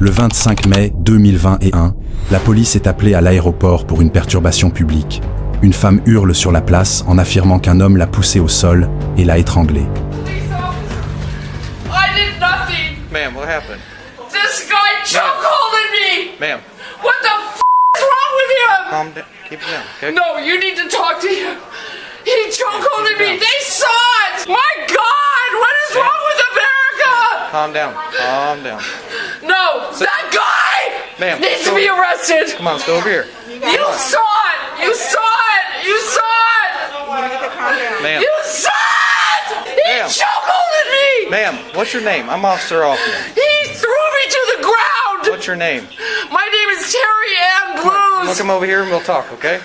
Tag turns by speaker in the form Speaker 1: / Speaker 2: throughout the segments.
Speaker 1: Le 25 mai 2021, la police est appelée à l'aéroport pour une perturbation publique. Une femme hurle sur la place en affirmant qu'un homme l'a poussée au sol et l'a étranglée.
Speaker 2: I did nothing.
Speaker 3: Ma'am, what happened?
Speaker 2: This guy chokeholded me.
Speaker 3: Ma'am,
Speaker 2: What the is wrong with him?
Speaker 3: calm down. Keep it down, okay?
Speaker 2: No, you need to talk to him. He chokeholded me. They saw it. My God, what is wrong with America?
Speaker 3: Calm down. Calm down.
Speaker 2: No, that guy
Speaker 3: Ma'am,
Speaker 2: needs to be arrested.
Speaker 3: Come on, let's go over here.
Speaker 2: You saw it. You saw it. You saw it.
Speaker 3: Ma'am.
Speaker 2: You saw it. He
Speaker 3: Ma'am.
Speaker 2: chokeholded me.
Speaker 3: Ma'am, what's your name? I'm Officer Hoffman.
Speaker 2: He threw me to the ground.
Speaker 3: What's your name?
Speaker 2: My name is Terry Ann
Speaker 3: You wanna
Speaker 2: Blues.
Speaker 3: come over here and we'll talk, okay?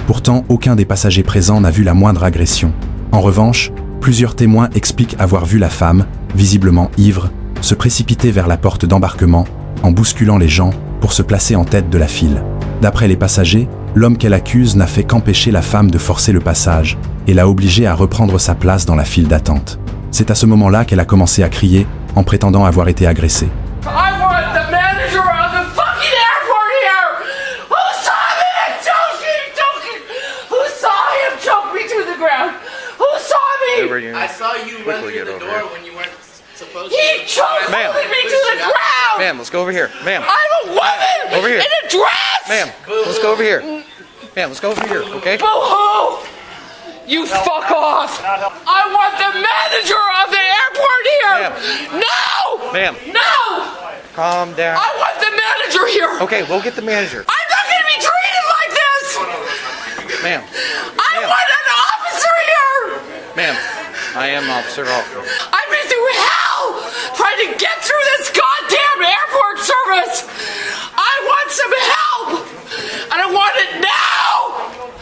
Speaker 1: Pourtant, aucun des passagers présents n'a vu la moindre agression. En revanche, plusieurs témoins expliquent avoir vu la femme, visiblement ivre, se précipiter vers la porte d'embarquement, en bousculant les gens pour se placer en tête de la file. D'après les passagers, l'homme qu'elle accuse n'a fait qu'empêcher la femme de forcer le passage et l'a obligée à reprendre sa place dans la file d'attente. C'est à ce moment-là qu'elle a commencé à crier en prétendant avoir été agressée.
Speaker 2: I want the manager of the fucking airport here. Who saw me choking? Who saw him choke me to the ground? Who saw me?
Speaker 3: Over here.
Speaker 4: I saw you run
Speaker 3: Quickly
Speaker 4: through
Speaker 3: get
Speaker 4: the
Speaker 3: over
Speaker 4: door
Speaker 3: here.
Speaker 4: when you weren't supposed
Speaker 2: He
Speaker 4: to.
Speaker 2: choked
Speaker 3: Ma'am.
Speaker 2: me to the ground.
Speaker 3: Ma'am, let's go over here. Ma'am.
Speaker 2: I'm a woman
Speaker 3: Over here.
Speaker 2: in a dress.
Speaker 3: Ma'am, let's go over here. Ma'am, let's go over here, okay?
Speaker 2: Boo-hoo! You fuck off! I want the manager of the airport here! No!
Speaker 3: Ma'am.
Speaker 2: No!
Speaker 3: Calm down.
Speaker 2: I want the manager here!
Speaker 3: Okay, we'll get the manager.
Speaker 2: I'm not gonna be treated like this!
Speaker 3: Ma'am.
Speaker 2: I want an officer here!
Speaker 3: Ma'am, I am Officer Hoffman.
Speaker 2: I've been through hell trying to get through this goddamn airport service! I want some help! And I want it now!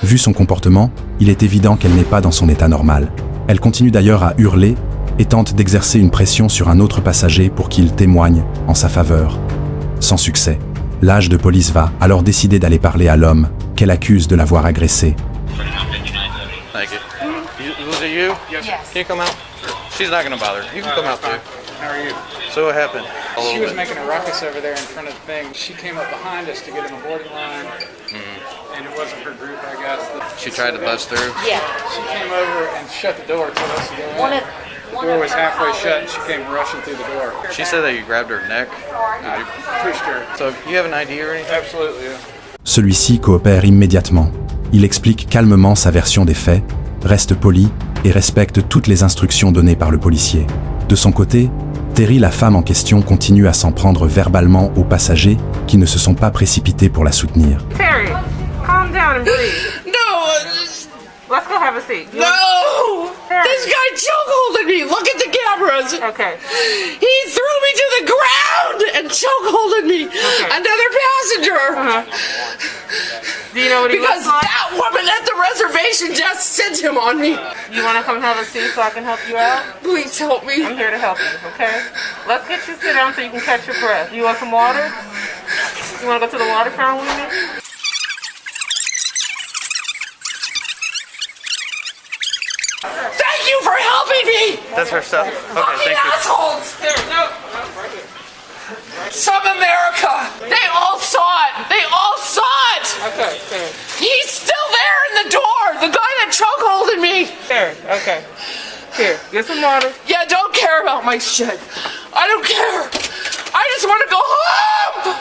Speaker 1: Vu son comportement, il est évident qu'elle n'est pas dans son état normal. Elle continue d'ailleurs à hurler et tente d'exercer une pression sur un autre passager pour qu'il témoigne en sa faveur. Sans succès, l'agent de police va alors décider d'aller parler à l'homme qu'elle accuse de l'avoir agressé.
Speaker 3: Thank you. Was it you? Yes. Can you come out? She's not gonna bother. You can come out too.
Speaker 5: How are you?
Speaker 3: So what happened?
Speaker 5: She was making a ruckus over there in front of the thing. She came up behind us to get in the boarding line, and it wasn't her group, I guess.
Speaker 3: She tried to bust through.
Speaker 6: Yeah.
Speaker 5: She came over and shut the door, told us to go
Speaker 6: One
Speaker 5: in.
Speaker 6: of
Speaker 5: The door was halfway shut, and she came rushing through the door.
Speaker 3: She said that you grabbed her neck.
Speaker 5: I pushed her.
Speaker 3: So you have an ID or anything?
Speaker 5: Absolutely, yeah.
Speaker 1: Celui-ci coopère immédiatement. Il explique calmement sa version des faits, reste poli et respecte toutes les instructions données par le policier. De son côté, Terry, la femme en question, continue à s'en prendre verbalement aux passagers qui ne se sont pas précipités pour la soutenir.
Speaker 7: Terry, calm down and breathe.
Speaker 2: No!
Speaker 7: Let's go have a seat.
Speaker 2: No! This guy chokeholded me! Look at the cameras!
Speaker 7: Okay.
Speaker 2: He threw me to the ground and chokeholded me! Another passenger!
Speaker 7: Do you know what he
Speaker 2: Because
Speaker 7: looks like?
Speaker 2: that woman at the reservation just sent him on me!
Speaker 7: You want to come have a seat so I can help you out?
Speaker 2: Please help me.
Speaker 7: I'm here to help you, okay? Let's get you sit down so you can catch your breath. You want some water? You want to go to the water fountain with me?
Speaker 2: Thank you for helping me!
Speaker 3: That's her stuff. Okay,
Speaker 2: Fucking
Speaker 3: thank you.
Speaker 2: assholes! Some America! They all saw it! They all saw it!
Speaker 7: Okay, Terry.
Speaker 2: He's still there in the door! The guy that chokeholded me!
Speaker 7: Terry, okay. Here, get some water.
Speaker 2: Yeah, don't care about my shit. I don't care. I just want to go home!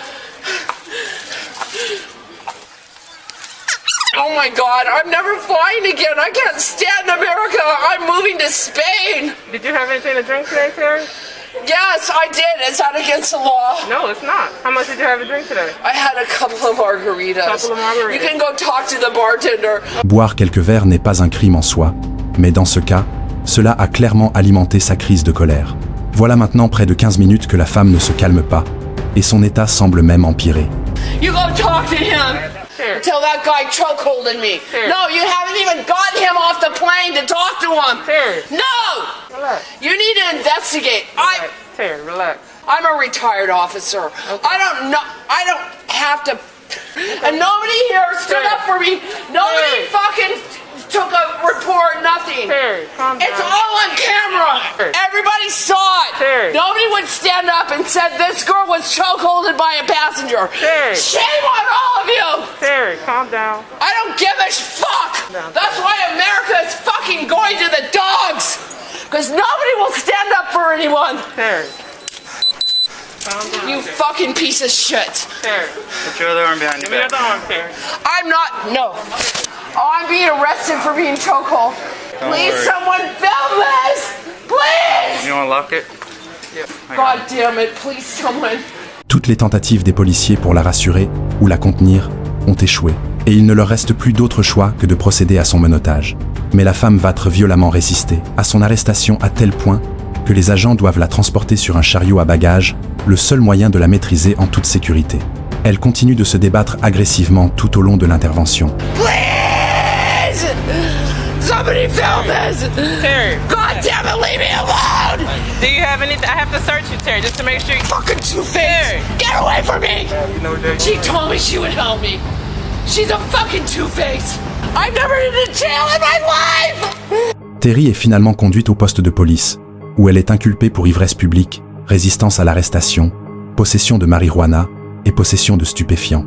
Speaker 2: Oh my God, I'm never flying again. I can't stand America. I'm moving to Spain.
Speaker 7: Did you have anything to drink today, Terry?
Speaker 2: Yes, I did. Is that against the law?
Speaker 7: No, it's not. How much did you have to drink today?
Speaker 2: I had a couple of margaritas.
Speaker 7: Couple of margaritas.
Speaker 2: You can go talk to the bartender.
Speaker 1: Boire quelques verres n'est pas un crime en soi, mais dans ce cas, cela a clairement alimenté sa crise de colère. Voilà maintenant près de 15 minutes que la femme ne se calme pas, et son état semble même empirer.
Speaker 2: You go talk to him. Until that guy chokeholded me. No, you haven't even gotten him off the plane to talk to him.
Speaker 7: Terry.
Speaker 2: No!
Speaker 7: Relax.
Speaker 2: You need to investigate.
Speaker 7: Terry, relax.
Speaker 2: I'm a retired officer.
Speaker 7: Okay.
Speaker 2: I don't have to. And nobody here stood up for me. Nobody fucking took a report, nothing.
Speaker 7: Terry, calm down.
Speaker 2: It's all on camera. Everybody saw it.
Speaker 7: Terry.
Speaker 2: Nobody would stand up and said this girl was chokeholded by a passenger.
Speaker 7: Terry.
Speaker 2: Shame on all of you.
Speaker 7: Terry, calm down.
Speaker 2: I don't give a fuck. That's why America is fucking going to the dogs. Because nobody will stand up for anyone.
Speaker 7: Terry. Calm down.
Speaker 2: You fucking piece of shit.
Speaker 7: Terry.
Speaker 3: Put your other arm behind
Speaker 7: Give
Speaker 3: your
Speaker 7: me
Speaker 3: back.
Speaker 7: your arm, Terry.
Speaker 2: I'm not, no. Oh, I'm being arrested for being chokehold. Please,
Speaker 3: worry.
Speaker 2: someone film this. Please.
Speaker 3: You want to lock it?
Speaker 2: God damn it, please, someone.
Speaker 1: Toutes les tentatives des policiers pour la rassurer ou la contenir ont échoué, et il ne leur reste plus d'autre choix que de procéder à son menottage. Mais la femme va être violemment résister à son arrestation à tel point que les agents doivent la transporter sur un chariot à bagages, le seul moyen de la maîtriser en toute sécurité. Elle continue de se débattre agressivement tout au long de l'intervention.
Speaker 2: Please! Somebody film this!
Speaker 7: Terry.
Speaker 2: God damn it, leave me alone!
Speaker 7: Do you have anything? I have to search you, Terry, just to make sure you...
Speaker 2: Fucking two-face! Get away from me! She told me she would help me. She's a fucking two-face! I've never been to jail in my life!
Speaker 1: Terry est finalement conduite au poste de police, où elle est inculpée pour ivresse publique, résistance à l'arrestation, possession de marijuana et possession de stupéfiants.